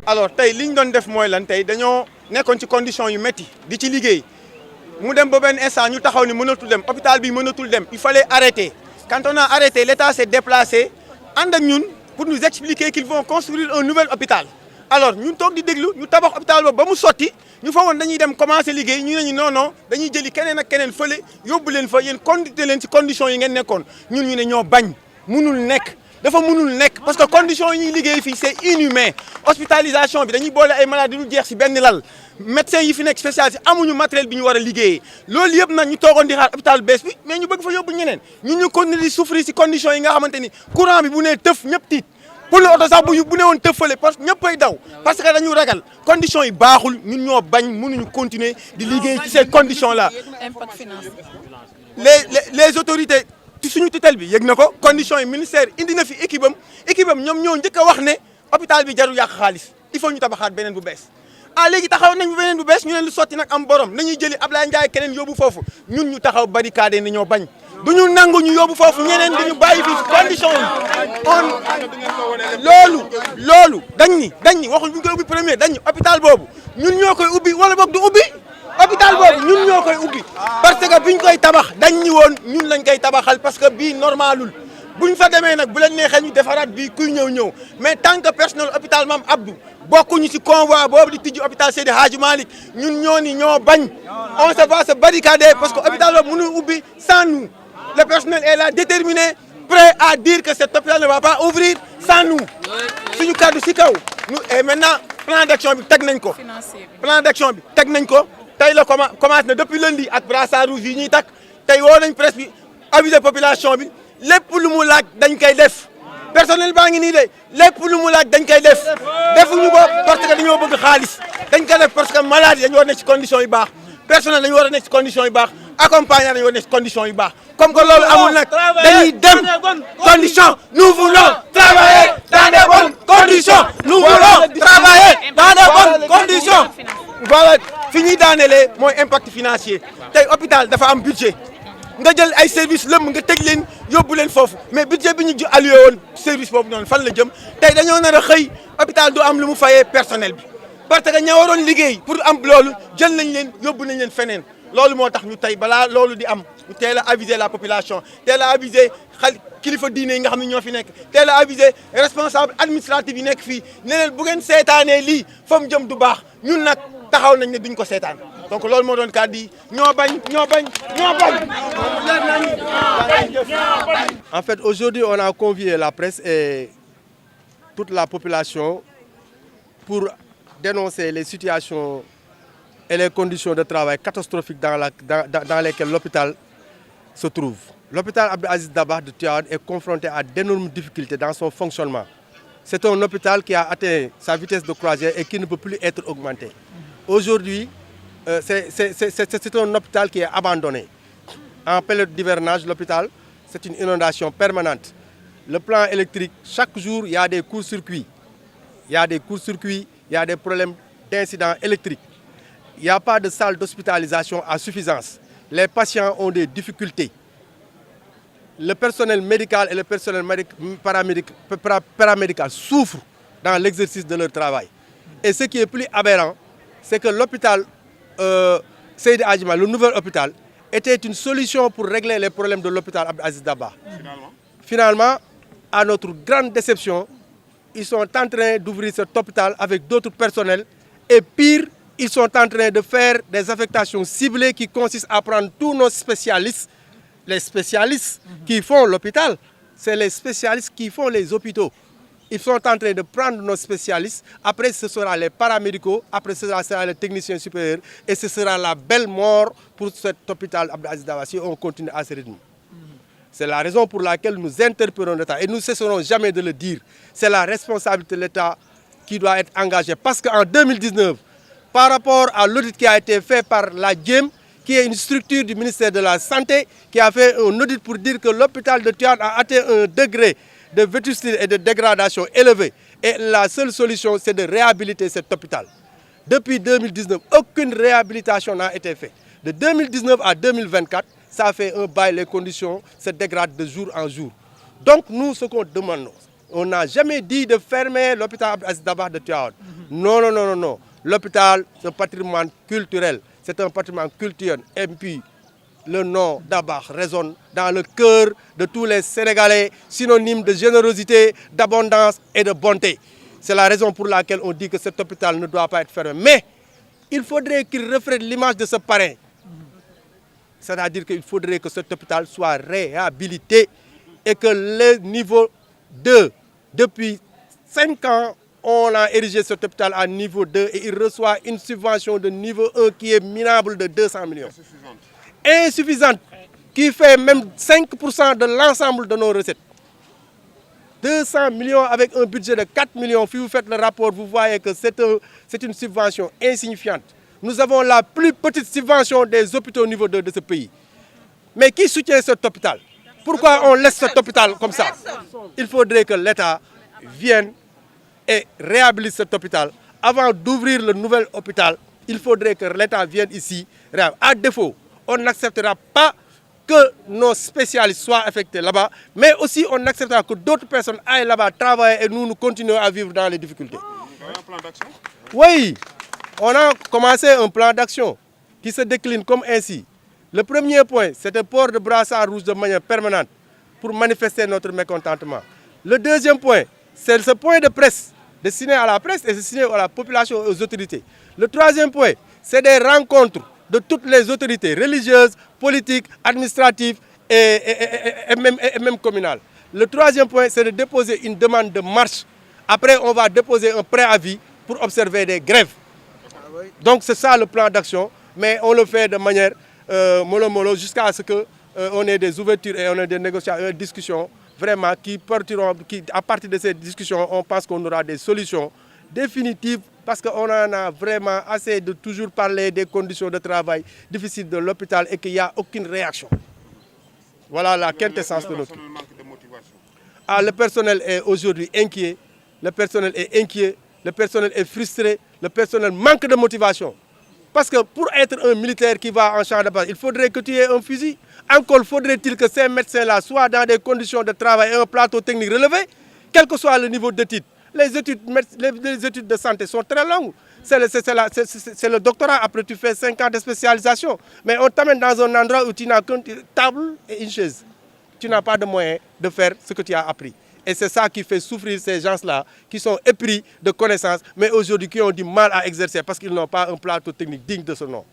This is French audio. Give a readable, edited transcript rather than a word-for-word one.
alors tey li ñu doon def mooy lan tey dañoo nekkoon ci condition yu métti di ci liggéey mu dem ba benn instant ñu taxaw ni mënatul dem hôpital bi mënatul dem il fallait arrêter quand on a arrêté l'État s'est déplacé ànd ak ñun pour nous expliquer qu'ils vont construire un nouvel hôpital alors ñun toog di déglu ñu tabax hôpital boobu ba mu sotti ñu fa woon dañuy dem commencer liggéey ñu ne ñu non non dañuy jëli keneen ak keneen fële yóbbu leen fa yéen conduite leen ci conditions yi ngeen nekkoon ñun ñu ne ñoo bañ munul nekk dafa munul nekk parce que conditions yi ñuy liggéey fii c'est inhumain hospitalisation bi dañuy boole ay malades du jeex ci benn lal médecins yi fi nekk spécialisé amuñu matériel bi ñu war a liggéeyee loolu yëpp nag ñu toogoon di xaar hôpital bees bi mais ñu bëgg fa yóbbu ñeneen ñun ñu continuer di souffrir ci conditions yi nga xamante ni courant bi bu nee tëf ñëpp tiit pour le oto sax bu ne woon tëf fële parce que ñëppay daw parce que dañu ragal conditions yi baaxul ñun ñoo bañ mënuñu continuer di liggéey ci ces conditions là. Impact financier. les autorités ci suñu tutelle bi yëg na ko conditions yi ministère indi na fi équipe am ñoom ñoo njëkk a wax ne hôpital bi jarul yàq xaalis il faut ñu tabaxaat beneen bu bees. léegi taxaw nañ beneen bu bees ñu leen lu sotti nag am borom nañuy jëli Ablaye Ndiaye keneen yóbbu foofu ñun ñu taxaw barricade ni ñoo bañ du ñu nangu ñu yóbbu foofu ñeneen dañu bàyyi fi condition yi loolu dañ ni waxuñ bu ñu koy ubbi premier dañ ni hôpital boobu ñun ñoo koy ubbi wala boog du ubbi hôpital boobu ñun ñoo koy ubbi parce que biñ koy tabax dañ ni woon ñun lañ koy tabaxal parce que bii normalul buñ fa demee nag bu leen neexee ñu defaraat bii kuy ñëw mais tant que personnel hôpital Mame Abdou bokkuñu ci convoi boobu di tijji hôpital Seydi Hadji Malick ñun ñoo bañ on se va se barricader parce que hôpital boobu mënul ubbi sans nous le personnel est là déterminé prêt à dire que cet hôpital ne va pas ouvrir sans nous suñu kaddu ci kaw nous et maintenant plan d'action bi teg nañ ko plan d'action bi teg nañ ko tey la commencé na depuis lundi ak brassard rouge yi ñuy takk tey woo nañ presse bi aviser population bi lépp lu mu laaj dañ koy def personnel baa ngi nii de lépp lu mu laaj dañ koy def defuñu ko parce que dañoo bëgg xaalis dañ koy def parce que malade dañu war a nekk ci conditions yu baax personnel dañu war a nekk ci conditions yu baax accompagnant dañu war a nekk ci conditions yu baax comme que loolu amul nag dañuy dem conditions nous voulons travailler dans de bonnes conditions nous voulons travailler dans de bonnes conditions voilà fi ñuy daanelee mooy impact financier tey hôpital dafa am budget nga jël ay service lëmm nga teg leen yóbbu leen foofu mais budget bi ñu alloué woon service boobu noonu fan la jëm tey dañoo nar a xëy hôpital du am lu mu fayee personnel bi parce que ña waroon liggéey pour am loolu jël nañ leen yóbbu nañ leen feneen loolu moo tax ñu tey balaa loolu di am ñu teel a aviser la population teel a aviser kilifa diine yi nga xam ne ñoo fi nekk teel a aviser responsable administratif yi nekk fii ne leen bu ngeen seetaanee lii fa mu jëm du baax ñun nag taxaw nañ ne duñ ko seetaan donc loolu moo doon kàddu yi ñoo bañ. En fait, aujourd'hui, on a convié la presse et toute la population pour dénoncer les situations et les conditions de travail catastrophiques dans lesquelles l'hôpital se trouve. L'hôpital Abdou Aziz Dabakh de Tivaouane est confronté à d'énormes difficultés dans son fonctionnement. C'est un hôpital qui a atteint sa vitesse de croisière et qui ne peut plus être augmenté. Aujourd'hui, c'est un hôpital qui est abandonné. En période d'hivernage, l'hôpital, c'est une inondation permanente. Le plan électrique, chaque jour, il y a des courts-circuits. Il y a des problèmes d'incidents électriques. Il n'y a pas de salle d'hospitalisation à suffisance. Les patients ont des difficultés. Le personnel médical et le personnel paramédical souffrent dans l'exercice de leur travail. Et ce qui est plus aberrant, c'est que l'hôpital Seydi Hadji Malick, le nouvel hôpital, était une solution pour régler les problèmes de l'hôpital Abdou Aziz Dabakh. Finalement, à notre grande déception, ils sont en train d'ouvrir cet hôpital avec d'autres personnels et pire, ils sont en train de faire des affectations ciblées qui consistent à prendre tous nos spécialistes, les spécialistes qui font l'hôpital, c'est les spécialistes qui font les hôpitaux. Ils sont en train de prendre nos spécialistes, après ce sera les paramédicaux, après ce sera les techniciens supérieurs et ce sera la belle mort pour cet hôpital Abdou Aziz Dabakh si on continue à ce rythme. C'est la raison pour laquelle nous interpellons l'État et nous ne cesserons jamais de le dire. C'est la responsabilité de l'État qui doit être engagée parce qu'en 2019, par rapport à l'audit qui a été fait par la DIEM, qui est une structure du ministère de la Santé, qui a fait un audit pour dire que l'hôpital de Tivaouane a atteint un degré de vétusté et de dégradation élevé. Et la seule solution, c'est de réhabiliter cet hôpital. Depuis 2019, aucune réhabilitation n'a été faite. De 2019 à 2024, ça fait un bail, les conditions se dégradent de jour en jour. Donc nous, ce qu'on demande, On n'a jamais dit de fermer l'hôpital Abdou Aziz Dabakh de Tivaouane. Non, non, non, non, non. L'hôpital, c'est un patrimoine culturel. C'est un patrimoine culturel. Et puis, le nom Dabakh résonne dans le cœur de tous les Sénégalais, synonyme de générosité, d'abondance et de bonté. C'est la raison pour laquelle on dit que cet hôpital ne doit pas être fermé. Mais il faudrait qu'il reflète l'image de ce parrain. C'est-à-dire qu'il faudrait que cet hôpital soit réhabilité et que le niveau 2, depuis 5 ans, on a érigé cet hôpital à niveau 2 et il reçoit une subvention de niveau 1 qui est minable de 200 millions. Insuffisante, qui fait même 5% de l'ensemble de nos recettes. 200 millions avec un budget de 4 millions. Si vous faites le rapport, vous voyez que c'est une subvention insignifiante. Nous avons la plus petite subvention des hôpitaux au niveau de ce pays. Mais qui soutient cet hôpital? Pourquoi on laisse cet hôpital comme ça? Il faudrait que l'État vienne et réhabilite cet hôpital. Avant d'ouvrir le nouvel hôpital, il faudrait que l'État vienne ici. À défaut, on n'acceptera pas que nos spécialistes soient affectés là-bas, mais aussi on acceptera que d'autres personnes aillent là-bas travailler et nous continuons à vivre dans les difficultés. Vous avez un plan d'action? Oui, on a commencé un plan d'action qui se décline comme ainsi. Le premier point, c'est le port de brassard rouge de manière permanente pour manifester notre mécontentement. Le deuxième point, c'est ce point de presse destiné à la presse et destiné à la population et aux autorités. Le troisième point, c'est des rencontres de toutes les autorités religieuses, politiques, administratives et même communales. Le troisième point, c'est de déposer une demande de marche. Après, on va déposer un préavis pour observer des grèves. Donc c'est ça le plan d'action, mais on le fait de manière mollo-mollo jusqu'à ce qu'on ait des ouvertures et on ait des négociations, des discussions vraiment qui partiront, à partir de ces discussions, on pense qu'on aura des solutions définitives parce qu'on en a vraiment assez de toujours parler des conditions de travail difficiles de l'hôpital et qu'il n'y a aucune réaction. Voilà la quintessence de notre... Le personnel est aujourd'hui inquiet, le personnel est inquiet, le personnel est frustré, le personnel manque de motivation. Parce que pour être un militaire qui va en champ de bataille, il faudrait que tu aies un fusil. Encore faudrait-il que ces médecins-là soient dans des conditions de travail et un plateau technique relevé, quel que soit le niveau d'études. Les études de santé sont très longues. C'est le doctorat, après tu fais 5 ans de spécialisation. Mais on t'amène dans un endroit où tu n'as qu'une table et une chaise. Tu n'as pas de moyens de faire ce que tu as appris. Et c'est ça qui fait souffrir ces gens-là, qui sont épris de connaissances, mais aujourd'hui qui ont du mal à exercer parce qu'ils n'ont pas un plateau technique digne de ce nom.